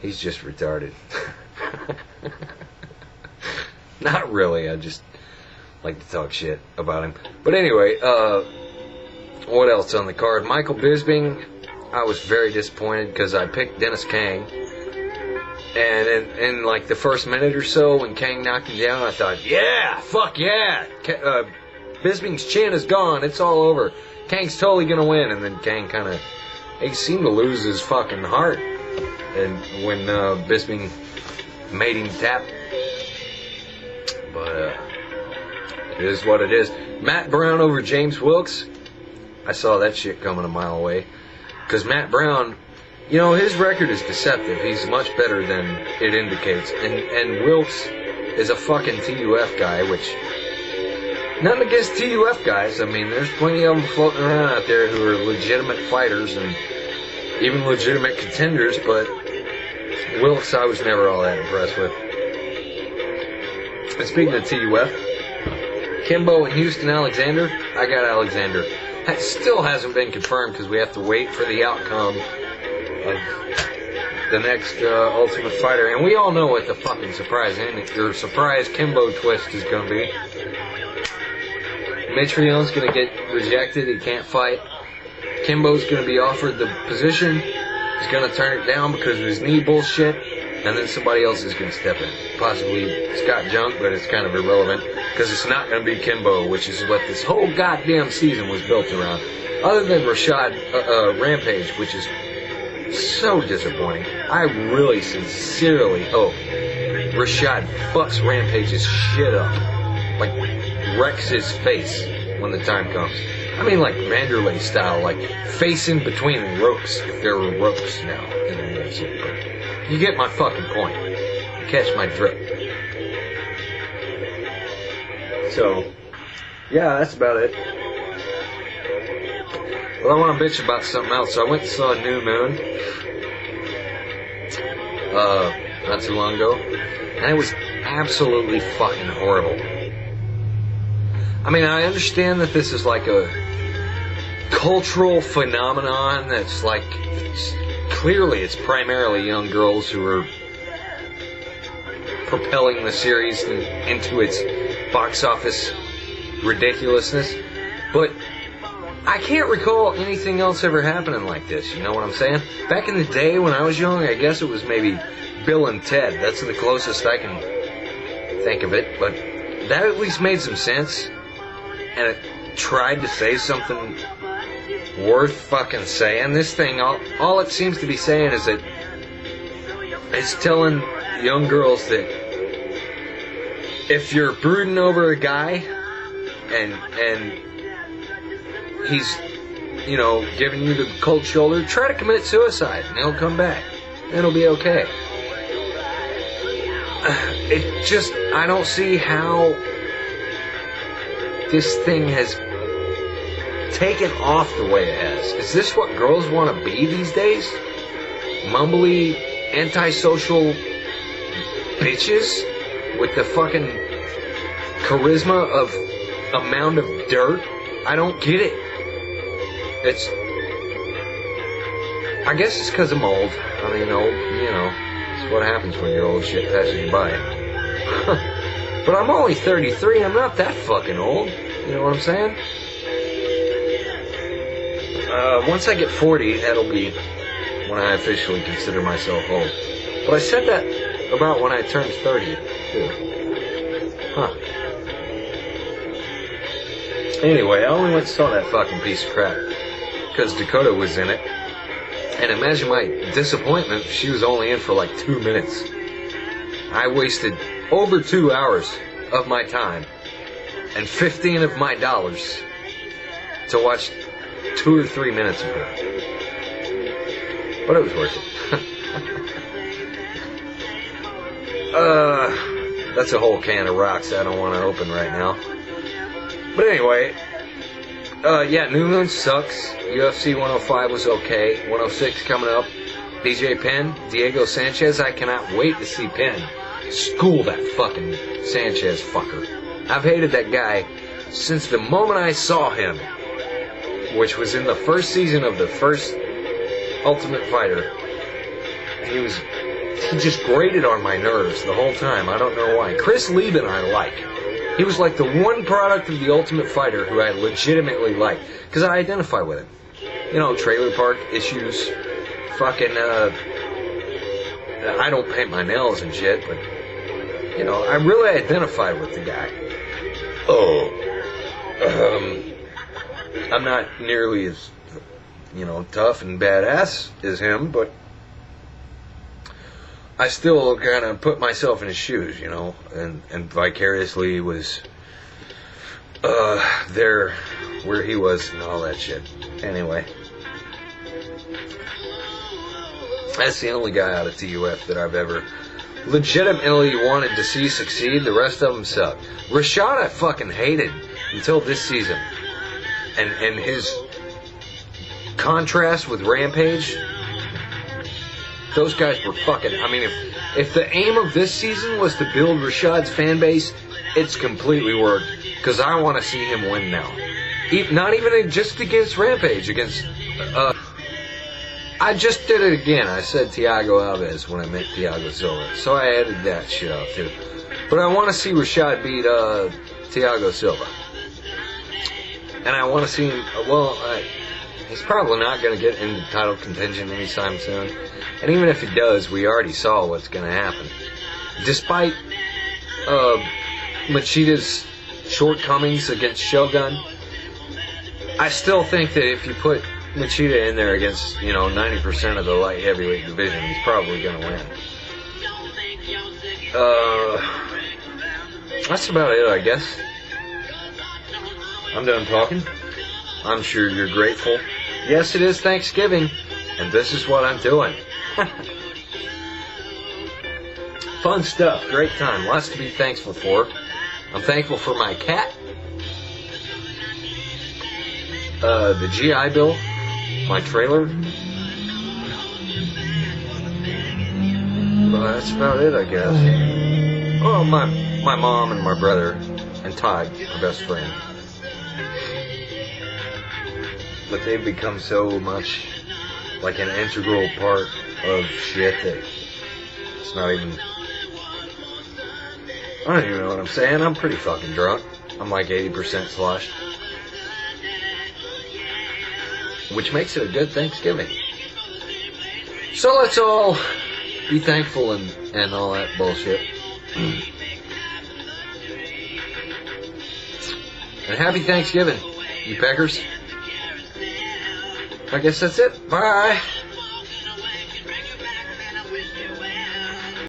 He's just retarded. Not really, I just like to talk shit about him. But anyway, what else on the card? Michael Bisping, I was very disappointed because I picked Dennis Kang. And in like the first minute or so, when Kang knocked him down, I thought, yeah, fuck yeah. Bisping's chin is gone. It's all over. Kang's totally going to win. And then Kang kind of, he seemed to lose his fucking heart. And when Bisping made him tap. But it is what it is. Matt Brown over James Wilkes. I saw that shit coming a mile away. Because Matt Brown, you know, his record is deceptive. He's much better than it indicates. And Wilkes is a fucking TUF guy, which, nothing against TUF guys. I mean, there's plenty of them floating around out there who are legitimate fighters and even legitimate contenders, but Wilkes I was never all that impressed with. And speaking of TUF, Kimbo and Houston Alexander, I got Alexander. That still hasn't been confirmed because we have to wait for the outcome of the next Ultimate Fighter, and we all know what the fucking surprise Kimbo twist is going to be. Mitrion's going to get rejected, he can't fight. Kimbo's going to be offered the position, he's going to turn it down because of his knee bullshit, and then somebody else is going to step in. Possibly Scott Junk, but it's kind of irrelevant because it's not going to be Kimbo, which is what this whole goddamn season was built around. Other than Rashad Rampage, which is so disappointing. I really sincerely hope Rashad fucks Rampage's shit up. Like, wrecks his face when the time comes. I mean, like Vanderlei style, like facing between the ropes, if there were ropes now in the UFC. But you get my fucking point. You catch my drip. So, yeah, that's about it. Well, I want to bitch about something else. So I went and saw New Moon not too long ago, and it was absolutely fucking horrible. I mean, I understand that this is like a cultural phenomenon that's like, clearly it's primarily young girls who are propelling the series into its box office ridiculousness, but I can't recall anything else ever happening like this, you know what I'm saying? Back in the day when I was young, I guess it was maybe Bill and Ted. That's the closest I can think of it, but that at least made some sense, and it tried to say something worth fucking saying. This thing, all it seems to be saying is that it's telling young girls that if you're brooding over a guy and he's, you know, giving you the cold shoulder, try to commit suicide and he'll come back. It'll be okay. It just, I don't see how this thing has taken off the way it has. Is this what girls want to be these days? Mumbly, antisocial bitches with the fucking charisma of a mound of dirt? I don't get it. I guess it's because I'm old. I mean, old, you know, it's what happens when your old shit passes you by. But I'm only 33, I'm not that fucking old. You know what I'm saying? Once I get 40, that'll be when I officially consider myself old. But I said that about when I turned 30, too. Huh. Anyway, I only went and saw that fucking piece of crap because Dakota was in it. And imagine my disappointment if she was only in for like 2 minutes. I wasted over 2 hours of my time and 15 of my dollars to watch 2 or 3 minutes of her. But it was worth it. That's a whole can of rocks I don't want to open right now. But anyway, yeah, New Moon sucks. UFC 105 was okay. 106 coming up. DJ Penn, Diego Sanchez. I cannot wait to see Penn school that fucking Sanchez fucker. I've hated that guy since the moment I saw him, which was in the first season of the first Ultimate Fighter. He was he just grated on my nerves the whole time. I don't know why. Chris Lieben I like. He was like the one product of the Ultimate Fighter who I legitimately liked. Because I identify with him. You know, trailer park issues. Fucking, I don't paint my nails and shit, but, you know, I really identify with the guy. I'm not nearly as, you know, tough and badass as him, but I still kind of put myself in his shoes, you know, and vicariously was there where he was and all that shit. Anyway, that's the only guy out of TUF that I've ever legitimately wanted to see succeed. The rest of them suck. Rashad I fucking hated until this season. And his contrast with Rampage, those guys were fucking... I mean, if the aim of this season was to build Rashad's fan base, it's completely worked. Because I want to see him win now. Not even just against Rampage, against... I just did it again. I said Thiago Alves when I meant Thiago Silva. So I added that shit out too. But I want to see Rashad beat Thiago Silva. And I want to see him... Well, he's probably not going to get into title contention anytime soon. And even if he does, we already saw what's going to happen. Despite Machida's shortcomings against Shogun, I still think that if you put Machida in there against, you know, 90% of the light heavyweight division, he's probably going to win. That's about it, I guess. I'm done talking. I'm sure you're grateful. Yes, it is Thanksgiving, and this is what I'm doing. Fun stuff, great time, lots to be thankful for. I'm thankful for my cat, the GI Bill, my trailer. Well, that's about it, I guess. Oh, my mom and my brother, and Todd, my best friend. But they've become so much like an integral part of shit that it's not even... I don't even know what I'm saying. I'm pretty fucking drunk. I'm like 80% flushed. Which makes it a good Thanksgiving. So let's all be thankful and all that bullshit. And happy Thanksgiving, you peckers. I guess that's it. Bye.